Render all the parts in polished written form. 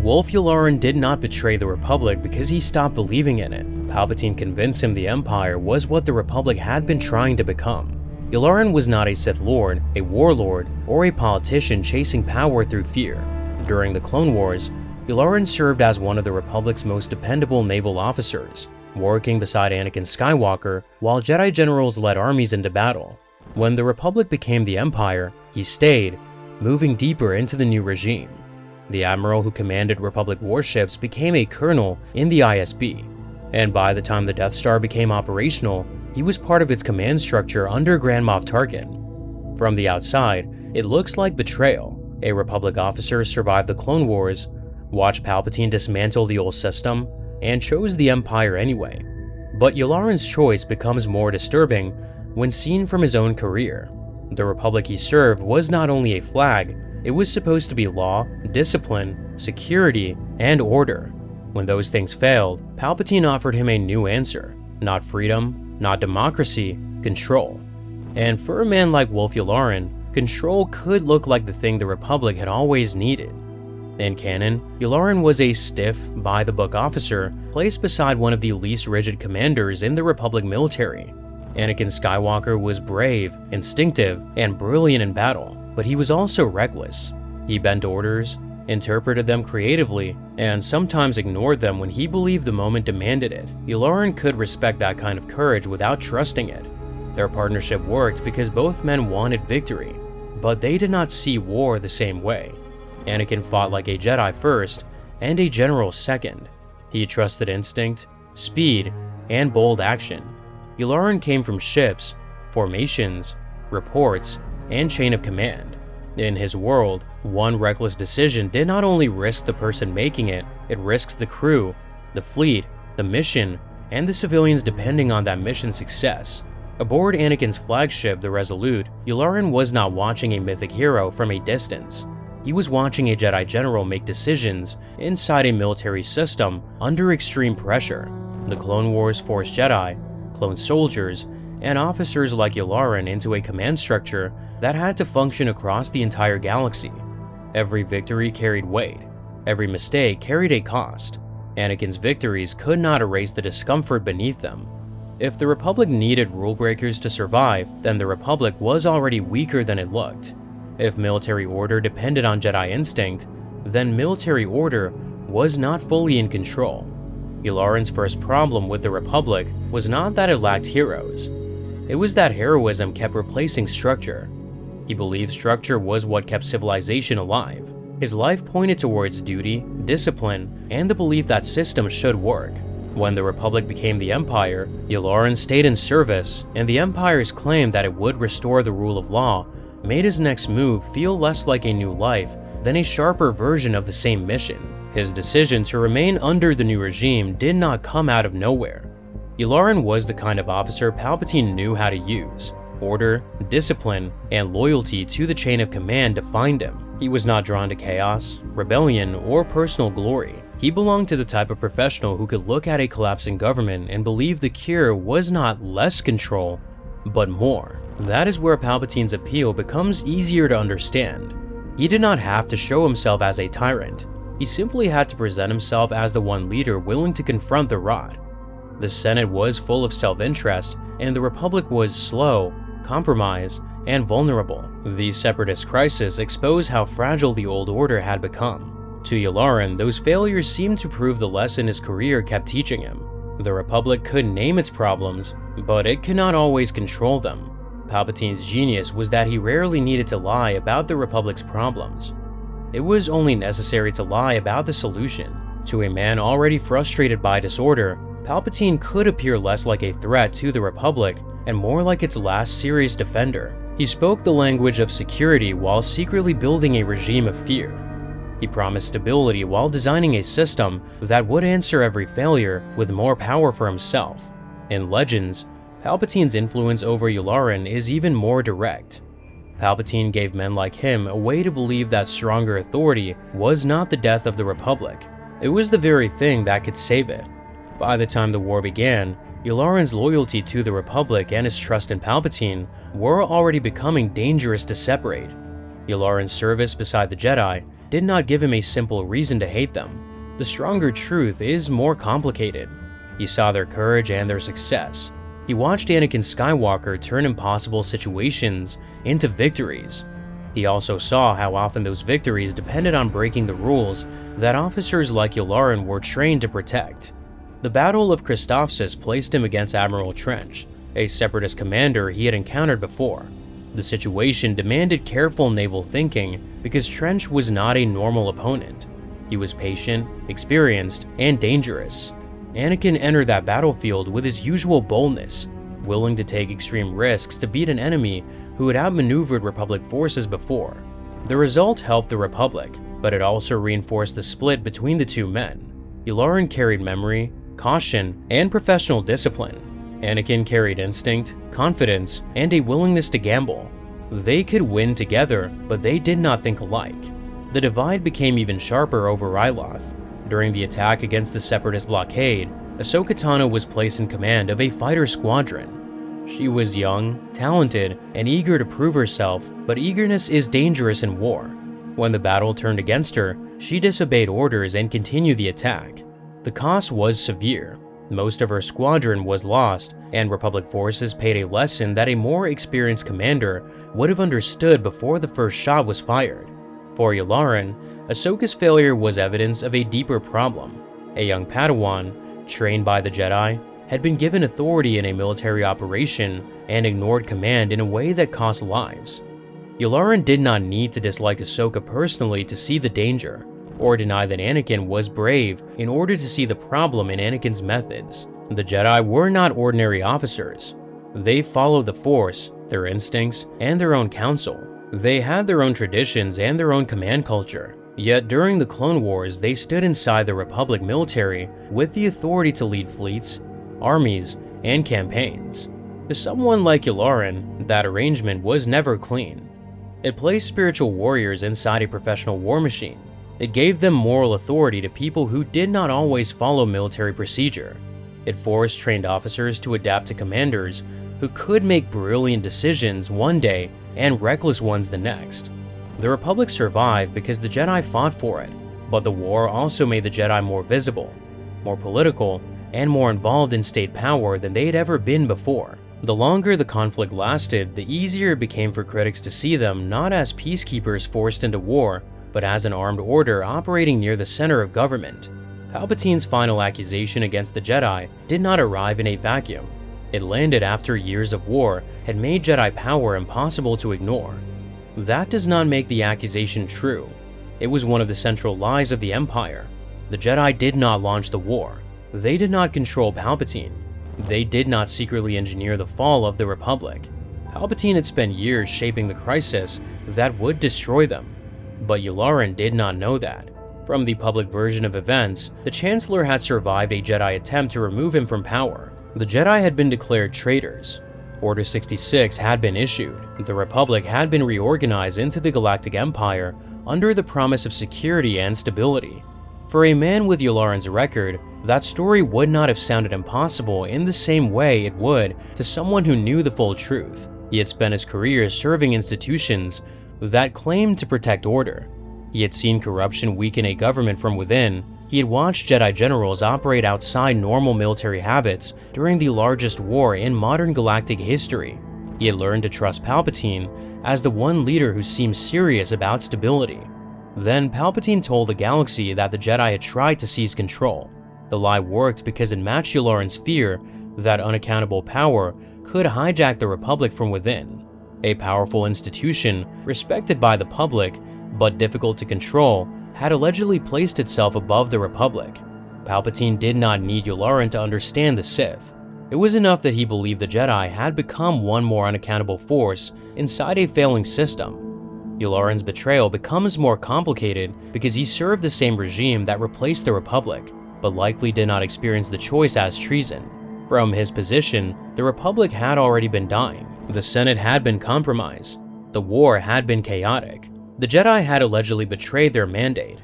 Wullf Yularen did not betray the Republic because he stopped believing in it. Palpatine convinced him the Empire was what the Republic had been trying to become. Yularen was not a Sith Lord, a warlord, or a politician chasing power through fear. During the Clone Wars, Yularen served as one of the Republic's most dependable naval officers, working beside Anakin Skywalker while Jedi generals led armies into battle. When the Republic became the Empire, he stayed, moving deeper into the new regime. The admiral who commanded Republic warships became a colonel in the ISB, and by the time the Death Star became operational, he was part of its command structure under Grand Moff Tarkin. From the outside, it looks like betrayal. A Republic officer survived the Clone Wars, watched Palpatine dismantle the old system, and chose the Empire anyway. But Yularen's choice becomes more disturbing when seen from his own career. The Republic he served was not only a flag, it was supposed to be law, discipline, security, and order. When those things failed, Palpatine offered him a new answer. Not freedom, not democracy, control. And for a man like Wullf Yularen, control could look like the thing the Republic had always needed. In canon, Yularen was a stiff, by-the-book officer placed beside one of the least rigid commanders in the Republic military. Anakin Skywalker was brave, instinctive, and brilliant in battle, but he was also reckless. He bent orders, interpreted them creatively, and sometimes ignored them when he believed the moment demanded it. Yularen could respect that kind of courage without trusting it. Their partnership worked because both men wanted victory, but they did not see war the same way. Anakin fought like a Jedi first and a general second. He trusted instinct, speed, and bold action. Yularen came from ships, formations, reports, and chain of command. In his world, one reckless decision did not only risk the person making it, it risked the crew, the fleet, the mission, and the civilians depending on that mission's success. Aboard Anakin's flagship, the Resolute, Yularen was not watching a mythic hero from a distance. He was watching a Jedi general make decisions inside a military system under extreme pressure. The Clone Wars forced Jedi, clone soldiers, and officers like Yularen into a command structure that had to function across the entire galaxy. Every victory carried weight. Every mistake carried a cost. Anakin's victories could not erase the discomfort beneath them. If the Republic needed rule breakers to survive, then the Republic was already weaker than it looked. If military order depended on Jedi instinct, then military order was not fully in control. Yularen's first problem with the Republic was not that it lacked heroes. It was that heroism kept replacing structure. He believed structure was what kept civilization alive. His life pointed towards duty, discipline, and the belief that systems should work. When the Republic became the Empire, Yularen stayed in service, and the Empire's claim that it would restore the rule of law made his next move feel less like a new life than a sharper version of the same mission. His decision to remain under the new regime did not come out of nowhere. Yularen was the kind of officer Palpatine knew how to use. Order, discipline, and loyalty to the chain of command defined him. He was not drawn to chaos, rebellion, or personal glory. He belonged to the type of professional who could look at a collapsing government and believe the cure was not less control, but more. That is where Palpatine's appeal becomes easier to understand. He did not have to show himself as a tyrant. He simply had to present himself as the one leader willing to confront the rot. The Senate was full of self-interest, and the Republic was slow, compromised, and vulnerable. The Separatist crisis exposed how fragile the old order had become. To Yularen, those failures seemed to prove the lesson his career kept teaching him. The Republic could name its problems, but it could not always control them. Palpatine's genius was that he rarely needed to lie about the Republic's problems. It was only necessary to lie about the solution. To a man already frustrated by disorder, Palpatine could appear less like a threat to the Republic and more like its last serious defender. He spoke the language of security while secretly building a regime of fear. He promised stability while designing a system that would answer every failure with more power for himself. In Legends, Palpatine's influence over Yularen is even more direct. Palpatine gave men like him a way to believe that stronger authority was not the death of the Republic. It was the very thing that could save it. By the time the war began, Yularen's loyalty to the Republic and his trust in Palpatine were already becoming dangerous to separate. Yularen's service beside the Jedi did not give him a simple reason to hate them. The stronger truth is more complicated. He saw their courage and their success. He watched Anakin Skywalker turn impossible situations into victories. He also saw how often those victories depended on breaking the rules that officers like Yularen were trained to protect. The Battle of Christophsis placed him against Admiral Trench, a separatist commander he had encountered before. The situation demanded careful naval thinking because Trench was not a normal opponent. He was patient, experienced, and dangerous. Anakin entered that battlefield with his usual boldness, willing to take extreme risks to beat an enemy who had outmaneuvered Republic forces before. The result helped the Republic, but it also reinforced the split between the two men. Yularen carried memory, caution, and professional discipline. Anakin carried instinct, confidence, and a willingness to gamble. They could win together, but they did not think alike. The divide became even sharper over Ryloth. During the attack against the Separatist blockade, Ahsoka Tano was placed in command of a fighter squadron. She was young, talented, and eager to prove herself, but eagerness is dangerous in war. When the battle turned against her, she disobeyed orders and continued the attack. The cost was severe. Most of her squadron was lost, and Republic forces paid a lesson that a more experienced commander would have understood before the first shot was fired. For Yularen, Ahsoka's failure was evidence of a deeper problem. A young Padawan, trained by the Jedi, had been given authority in a military operation and ignored command in a way that cost lives. Yularen did not need to dislike Ahsoka personally to see the danger, or deny that Anakin was brave in order to see the problem in Anakin's methods. The Jedi were not ordinary officers. They followed the Force, their instincts, and their own counsel. They had their own traditions and their own command culture. Yet during the Clone Wars, they stood inside the Republic military with the authority to lead fleets, armies, and campaigns. To someone like Yularen, that arrangement was never clean. It placed spiritual warriors inside a professional war machine. It gave them moral authority to people who did not always follow military procedure. It forced trained officers to adapt to commanders who could make brilliant decisions one day and reckless ones the next. The Republic survived because the Jedi fought for it, but the war also made the Jedi more visible, more political, and more involved in state power than they had ever been before. The longer the conflict lasted, the easier it became for critics to see them not as peacekeepers forced into war, but as an armed order operating near the center of government. Palpatine's final accusation against the Jedi did not arrive in a vacuum. It landed after years of war had made Jedi power impossible to ignore. That does not make the accusation true. It was one of the central lies of the Empire. The Jedi did not launch the war. They did not control Palpatine. They did not secretly engineer the fall of the Republic. Palpatine had spent years shaping the crisis that would destroy them. But Yularen did not know that. From the public version of events, the Chancellor had survived a Jedi attempt to remove him from power. The Jedi had been declared traitors. Order 66 had been issued. The Republic had been reorganized into the Galactic Empire under the promise of security and stability. For a man with Yularen's record, that story would not have sounded impossible in the same way it would to someone who knew the full truth. He had spent his career serving institutions that claimed to protect order. He had seen corruption weaken a government from within. He had watched Jedi generals operate outside normal military habits during the largest war in modern galactic history. He had learned to trust Palpatine as the one leader who seemed serious about stability. Then Palpatine told the galaxy that the Jedi had tried to seize control. The lie worked because it matched Yularen's fear that unaccountable power could hijack the Republic from within. A powerful institution, respected by the public, but difficult to control, had allegedly placed itself above the Republic. Palpatine did not need Yularen to understand the Sith. It was enough that he believed the Jedi had become one more unaccountable force inside a failing system. Yularen's betrayal becomes more complicated because he served the same regime that replaced the Republic, but likely did not experience the choice as treason. From his position, the Republic had already been dying. The Senate had been compromised. The war had been chaotic. The Jedi had allegedly betrayed their mandate.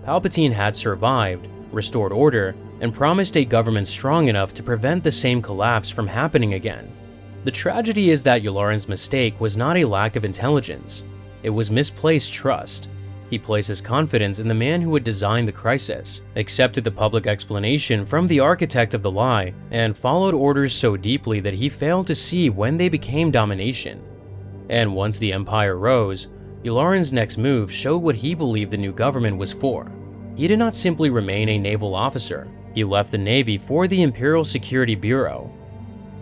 Palpatine had survived, restored order, and promised a government strong enough to prevent the same collapse from happening again. The tragedy is that Yularen's mistake was not a lack of intelligence. It was misplaced trust. He placed his confidence in the man who had designed the crisis, accepted the public explanation from the architect of the lie, and followed orders so deeply that he failed to see when they became domination. And once the Empire rose, Yularen's next move showed what he believed the new government was for. He did not simply remain a naval officer. He left the Navy for the Imperial Security Bureau.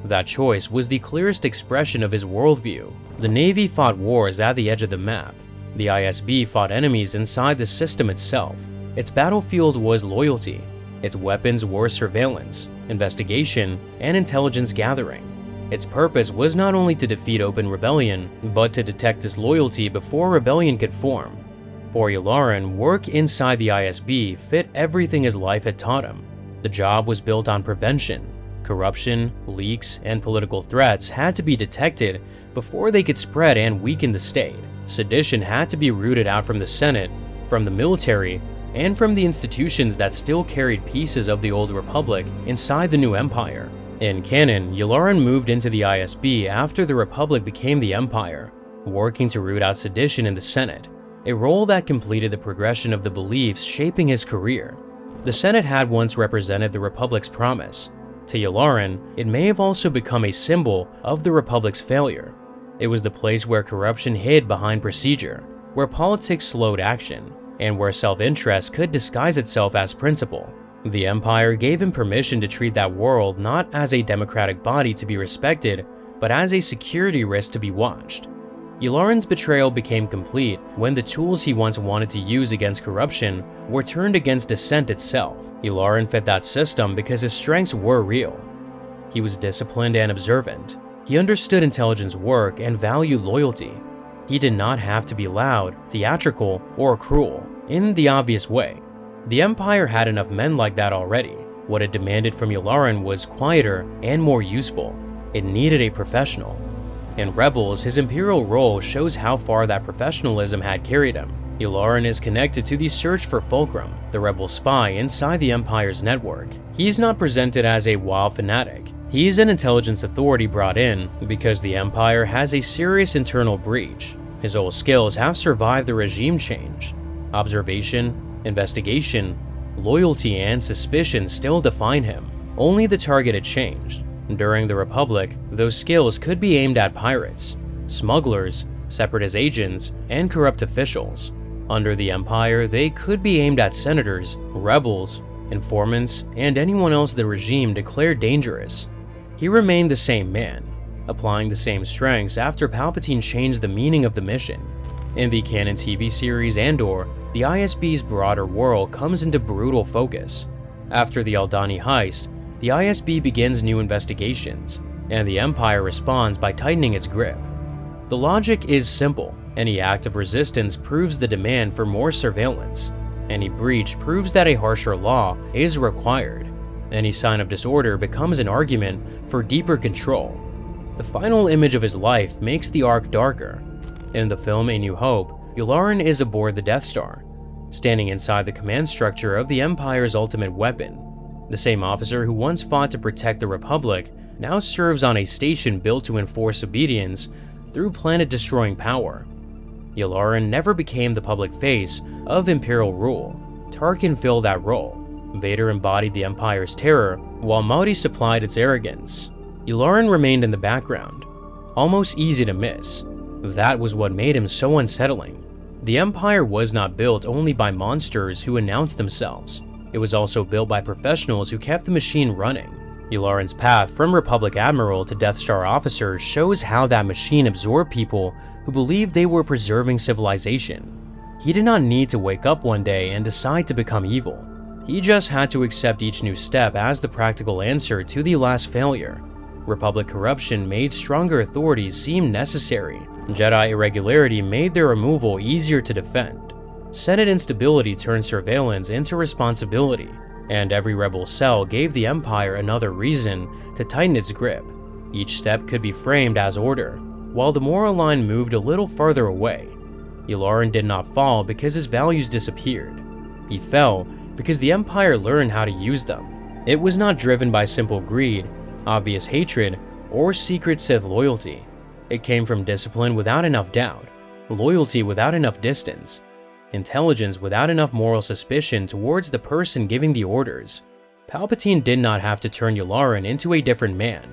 That choice was the clearest expression of his worldview. The Navy fought wars at the edge of the map. The ISB fought enemies inside the system itself. Its battlefield was loyalty. Its weapons were surveillance, investigation, and intelligence gathering. Its purpose was not only to defeat open rebellion, but to detect disloyalty before rebellion could form. For Yularen, work inside the ISB fit everything his life had taught him. The job was built on prevention. Corruption, leaks, and political threats had to be detected before they could spread and weaken the state. Sedition had to be rooted out from the Senate, from the military, and from the institutions that still carried pieces of the old Republic inside the new Empire. In canon, Yularen moved into the ISB after the Republic became the Empire, working to root out sedition in the Senate, a role that completed the progression of the beliefs shaping his career. The Senate had once represented the Republic's promise. To Yularen, it may have also become a symbol of the Republic's failure. It was the place where corruption hid behind procedure, where politics slowed action, and where self-interest could disguise itself as principle. The Empire gave him permission to treat that world not as a democratic body to be respected, but as a security risk to be watched. Yularen's betrayal became complete when the tools he once wanted to use against corruption were turned against dissent itself. Yularen fit that system because his strengths were real. He was disciplined and observant. He understood intelligence work and valued loyalty. He did not have to be loud, theatrical, or cruel, in the obvious way. The Empire had enough men like that already. What it demanded from Yularen was quieter and more useful. It needed a professional. In Rebels, his Imperial role shows how far that professionalism had carried him. Yularen is connected to the search for Fulcrum, the rebel spy inside the Empire's network. He's not presented as a wild fanatic. He's an intelligence authority brought in because the Empire has a serious internal breach. His old skills have survived the regime change. Observation, investigation, loyalty, and suspicion still define him. Only the target had changed. During the Republic, those skills could be aimed at pirates, smugglers, separatist agents, and corrupt officials. Under the Empire, they could be aimed at senators, rebels, informants, and anyone else the regime declared dangerous. He remained the same man, applying the same strengths after Palpatine changed the meaning of the mission. In the canon TV series Andor, the ISB's broader world comes into brutal focus. After the Aldhani heist, the ISB begins new investigations, and the Empire responds by tightening its grip. The logic is simple. Any act of resistance proves the demand for more surveillance. Any breach proves that a harsher law is required. Any sign of disorder becomes an argument for deeper control. The final image of his life makes the arc darker. In the film A New Hope, Yularen is aboard the Death Star, standing inside the command structure of the Empire's ultimate weapon. The same officer who once fought to protect the Republic now serves on a station built to enforce obedience through planet-destroying power. Yularen never became the public face of Imperial rule. Tarkin filled that role. Vader embodied the Empire's terror, while Maudi supplied its arrogance. Yularen remained in the background, almost easy to miss. That was what made him so unsettling. The Empire was not built only by monsters who announced themselves. It was also built by professionals who kept the machine running. Yularen's path from Republic Admiral to Death Star officer shows how that machine absorbed people who believed they were preserving civilization. He did not need to wake up one day and decide to become evil. He just had to accept each new step as the practical answer to the last failure. Republic corruption made stronger authorities seem necessary. Jedi irregularity made their removal easier to defend. Senate instability turned surveillance into responsibility, and every rebel cell gave the Empire another reason to tighten its grip. Each step could be framed as order, while the moral line moved a little farther away. Yularen did not fall because his values disappeared. He fell because the Empire learned how to use them. It was not driven by simple greed, obvious hatred, or secret Sith loyalty. It came from discipline without enough doubt, loyalty without enough distance, intelligence without enough moral suspicion towards the person giving the orders. Palpatine did not have to turn Yularen into a different man.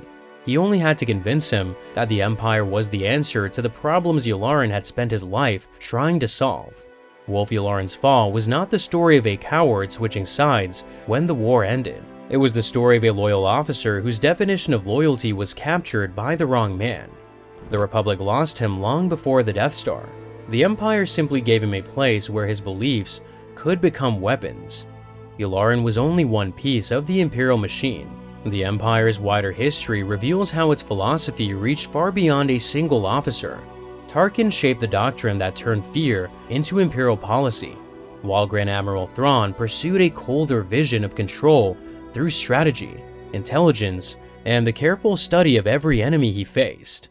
He only had to convince him that the Empire was the answer to the problems Yularen had spent his life trying to solve. Wullf Yularen's fall was not the story of a coward switching sides when the war ended. It was the story of a loyal officer whose definition of loyalty was captured by the wrong man. The Republic lost him long before the Death Star. The Empire simply gave him a place where his beliefs could become weapons. Yularen was only one piece of the Imperial machine. The Empire's wider history reveals how its philosophy reached far beyond a single officer. Tarkin shaped the doctrine that turned fear into Imperial policy, while Grand Admiral Thrawn pursued a colder vision of control through strategy, intelligence, and the careful study of every enemy he faced.